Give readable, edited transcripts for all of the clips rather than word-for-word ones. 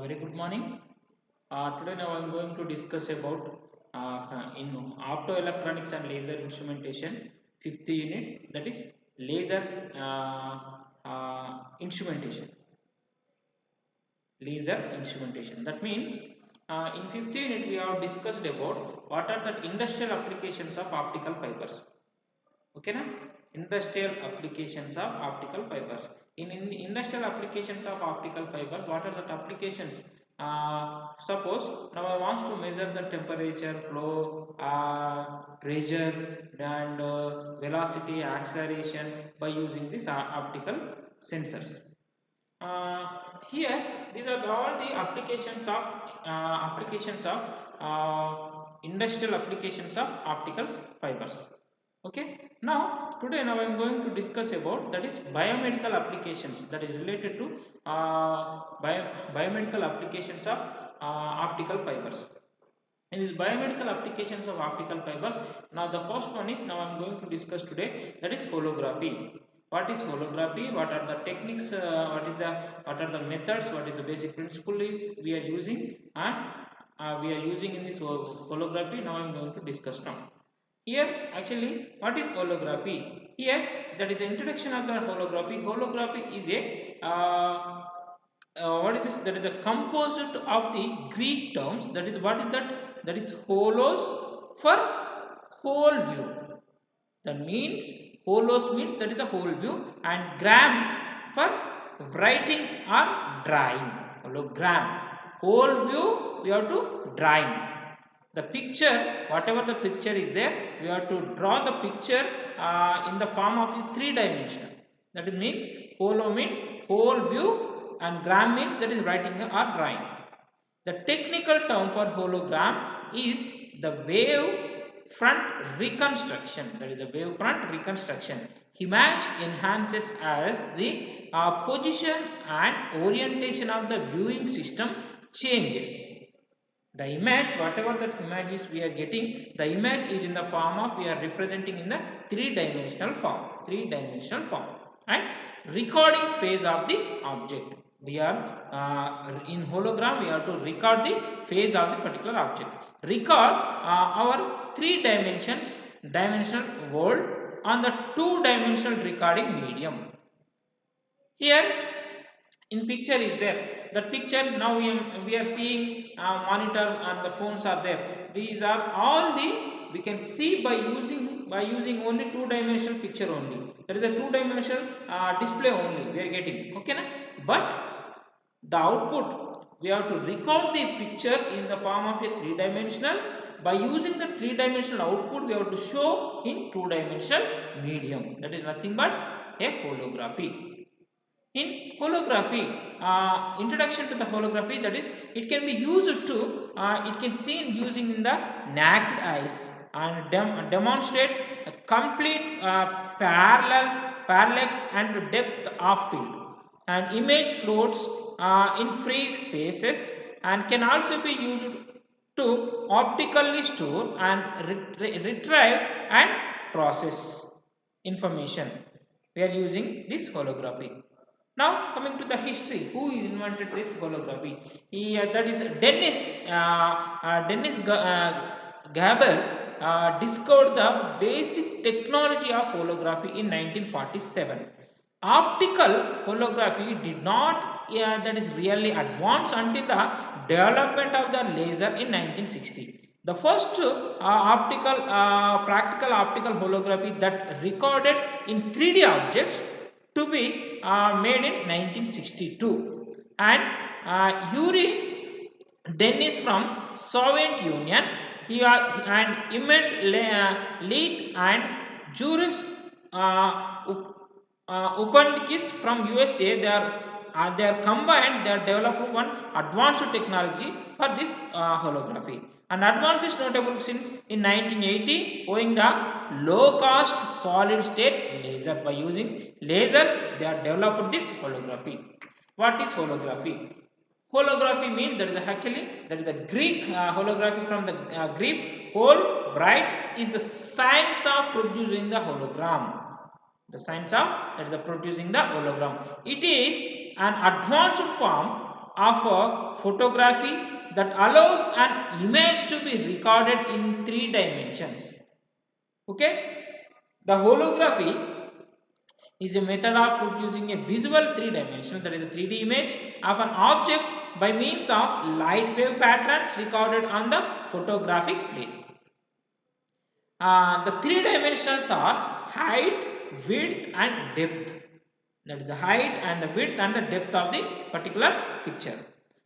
Very good morning. Today now I am going to discuss about in optoelectronics and laser instrumentation, fifth unit, that is laser instrumentation. Laser instrumentation. That means in fifth unit we have discussed about what are the industrial applications of optical fibers. Okay na? Industrial applications of optical fibers. In the industrial applications of optical fibers, what are the applications? Suppose now I want to measure the temperature, flow, pressure and velocity, acceleration by using these optical sensors. Uh, Here these are all the applications of industrial applications of optical fibers. Okay, now I am going to discuss about, that is, biomedical applications, that is related to biomedical applications of optical fibers. In these biomedical applications of optical fibers, now the first one is, now I am going to discuss today, that is holography. What is holography? What are the techniques? What are the methods? What is the basic principle is we are using, and we are using in this holography. Now I am going to discuss now. Here actually, what is holography? Here, that is the introduction of the holography. Holography is a what is this? That is a composite of the Greek terms. That is, what is that? That is holos for whole view. That means holos means that is a whole view, and gram for writing or drawing. Hologram. Whole view we have to drawing. The picture, whatever the picture is there, we have to draw the picture in the form of the three dimensional. That means holo means whole view, and gram means that is writing or drawing. The technical term for hologram is the wave front reconstruction. That is the wave front reconstruction. Image enhances as the position and orientation of the viewing system changes. The image, whatever that image is we are getting, the image is in the form of, we are representing in the three-dimensional form. And recording phase of the object. We are in hologram, we have to record the phase of the particular object. Record our dimensional world on the two-dimensional recording medium. Here in picture is there. That picture, now we are seeing monitors and the phones are there. These are all the, we can see by using only two-dimensional picture only. There is a two-dimensional display only we are getting. Okay na? But the output, we have to record the picture in the form of a three-dimensional. By using the three-dimensional output, we have to show in two-dimensional medium. That is nothing but a holography. In holography, introduction to the holography, that is, it can be used to, it can seen using in the naked eyes and demonstrate a complete parallax and depth of field. And image floats in free spaces, and can also be used to optically store and retrieve and process information. We are using this holography. Now coming to the history, who invented this holography? That is Dennis Gabel discovered the basic technology of holography in 1947. Optical holography did not that is really advanced until the development of the laser in 1960. The first practical optical holography that recorded in 3D objects to be made in 1962, and Yuri Dennis from Soviet Union, and Emmett Leith and Juris Upandkis from USA, they are combined, they are developed one advanced technology for this holography. And advance is notable since in 1980, owing the low cost solid state laser. By using lasers, they have developed this holography. What is holography? Holography means that is that is the Greek holography from the Greek. Hol, bright, is the science of producing the hologram. The science of, that is the producing the hologram. It is an advanced form of photography that allows an image to be recorded in 3 dimensions. Okay, the holography is a method of producing a visual 3 dimensional, that is a 3D image of an object by means of light wave patterns recorded on the photographic plate. The 3 dimensions are height, width and depth. That is the height and the width and the depth of the particular picture.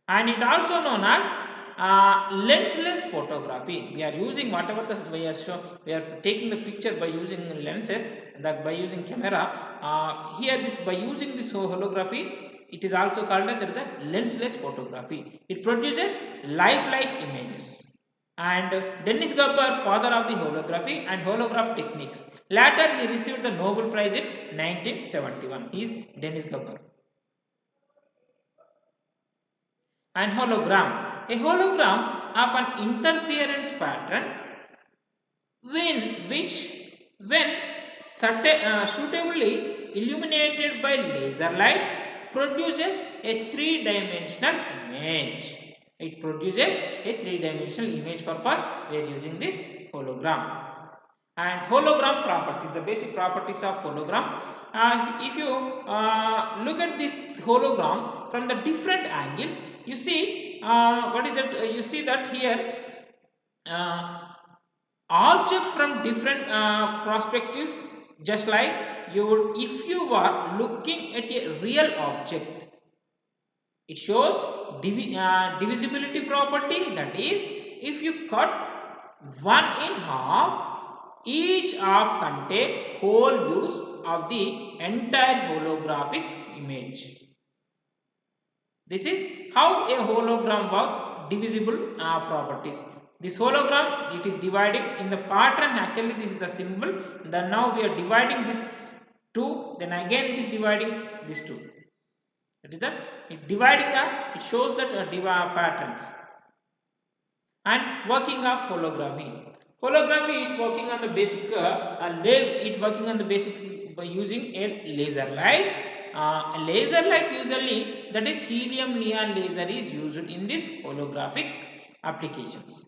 And it also known as lensless photography. We are using whatever we are taking the picture by using lenses, that by using camera. Here this by using this holography, it is also called as the lensless photography. It produces lifelike images. And Dennis Gabbar, father of the holography and holograph techniques. Later, he received the Nobel Prize in 1971. He is Dennis Gabbar. And hologram. A hologram of an interference pattern when suitably illuminated by laser light produces a 3-dimensional image. It produces a 3-dimensional image purpose. We are using this hologram. And hologram properties, the basic properties of hologram. If you look at this hologram from the different angles, you see what is that? You see that here object from different perspectives, just like you would if you were looking at a real object. It shows divisibility property, that is, if you cut one in half, each half contains whole views of the entire holographic image. This is how a hologram works, divisible properties. This hologram, it is dividing in the pattern. Actually, this is the symbol. Then now we are dividing this 2. Then again it is dividing this 2. That is that it dividing it shows that patterns. And working of holography. Holography is working on the basic working on the basic by using a laser light. A laser light usually, that is helium neon laser, is used in this holographic applications.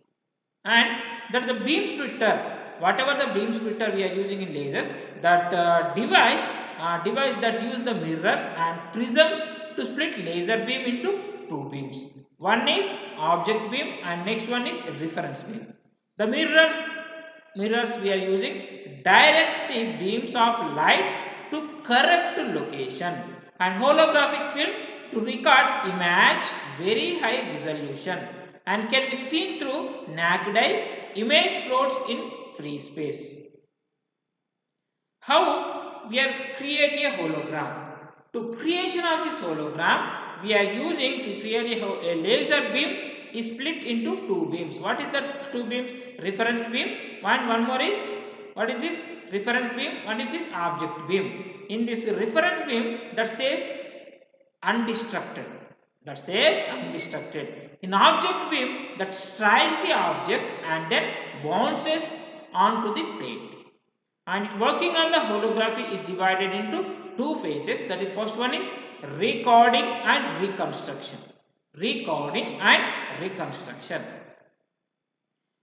And that the beam splitter, whatever the beam splitter we are using in lasers, that device that use the mirrors and prisms to split laser beam into 2 beams. One is object beam and next one is reference beam. The mirrors we are using direct the beams of light to correct location, and holographic film to record image very high resolution and can be seen through naked eye. Image floats in free space. How we are create a hologram? To creation of this hologram, we are using to create a laser beam is split into 2 beams. What is that 2 beams? Reference beam, and one more is, what is this? Reference beam. What is this? Object beam. In this reference beam, that says undistracted. That says undistracted. In object beam, that strikes the object and then bounces onto the plate. And it working on the holography is divided into 2 phases. That is, first one is recording and reconstruction. Recording and reconstruction.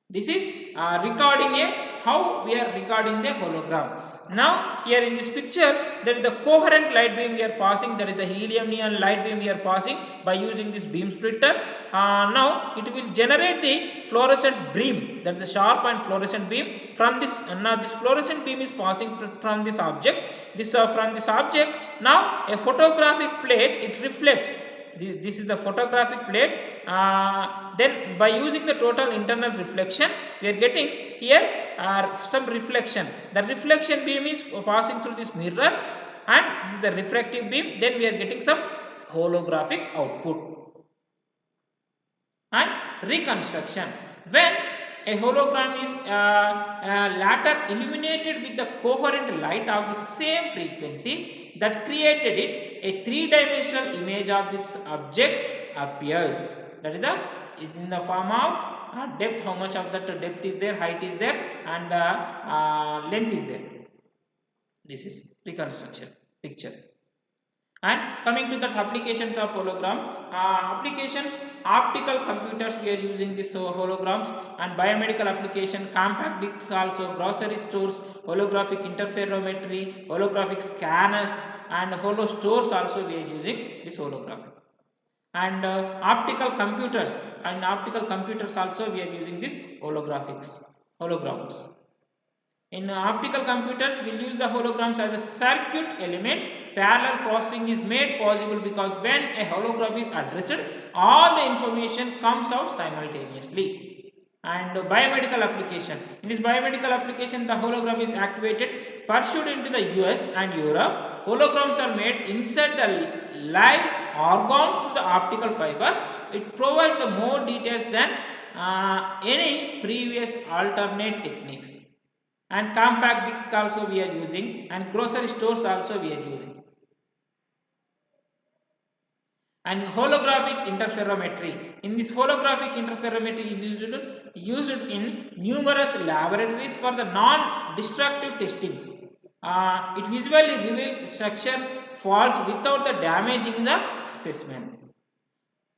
This is recording how we are recording the hologram. Now here in this picture, that is the coherent light beam we are passing, that is the helium neon light beam we are passing by using this beam splitter. Now it will generate the fluorescent beam, that is the sharp and fluorescent beam from this. Now this fluorescent beam is passing from this object. From this object, now a photographic plate, it reflects. This is the photographic plate. Then by using the total internal reflection, we are getting here some reflection. The reflection beam is passing through this mirror, and this is the refractive beam. Then we are getting some holographic output. And reconstruction, when a hologram is later illuminated with the coherent light of the same frequency that created it, a 3-dimensional image of this object appears. That is in the form of depth, how much of that depth is there, height is there, and the length is there. This is reconstruction picture. And coming to the applications of hologram, applications, optical computers we are using this holograms, and biomedical application, compact discs also, grocery stores, holographic interferometry, holographic scanners, and holo stores also we are using this holographic. And optical computers, and optical computers also we are using this holograms. In optical computers, we will use the holograms as a circuit elements. Parallel processing is made possible because when a hologram is addressed, all the information comes out simultaneously. And biomedical application. In this biomedical application, the hologram is activated, pursued into the US and Europe. Holograms are made inside the live organs to the optical fibers. It provides the more details than any previous alternate techniques. And compact discs also we are using, and grocery stores also we are using. And holographic interferometry. In this holographic interferometry is used in numerous laboratories for the non-destructive testings. It visually reveals structure faults without the damaging the specimen.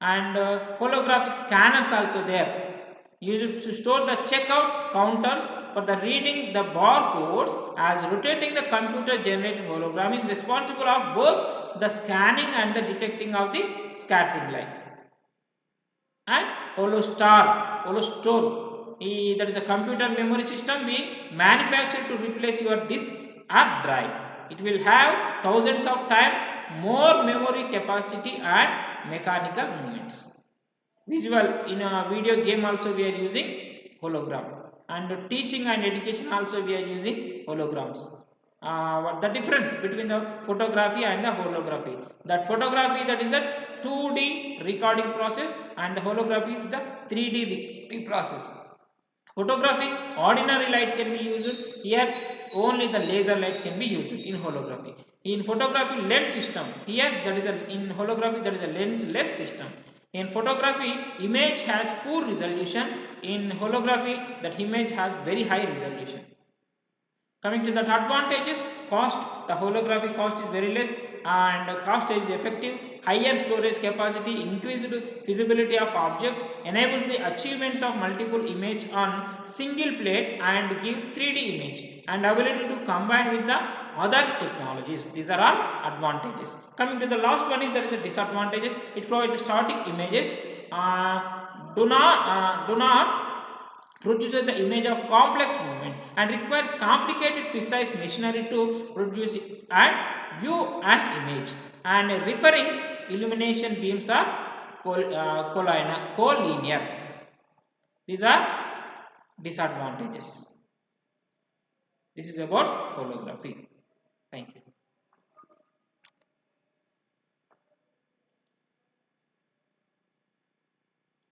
And holographic scanners also there, used to store the checkout counters for the reading the barcodes, as rotating the computer generated hologram is responsible of both the scanning and the detecting of the scattering light. And holostore, that is a computer memory system being manufactured to replace your disk or drive. It will have thousands of times more memory capacity and mechanical movements. Visual, in a video game also we are using hologram, and teaching and education also we are using holograms. What the difference between the photography and the holography? That photography, that is the 2D recording process, and the holography is the 3D process. Photography, ordinary light can be used. Here only the laser light can be used in holography. In photography, lens system. Here that is in holography, that is a lensless system. In photography, image has poor resolution. In holography, that image has very high resolution. Coming to the advantages, cost, the holographic cost is very less and cost is effective. Higher storage capacity, increased visibility of object, enables the achievements of multiple image on single plate and give 3D image, and ability to combine with the other technologies. These are all advantages. Coming to the last one is, that is the disadvantages. It provides static images, do not produces the image of complex movement, and requires complicated precise machinery to produce and view an image, and referring illumination beams are collinear. These are disadvantages. This is about holography. Thank you.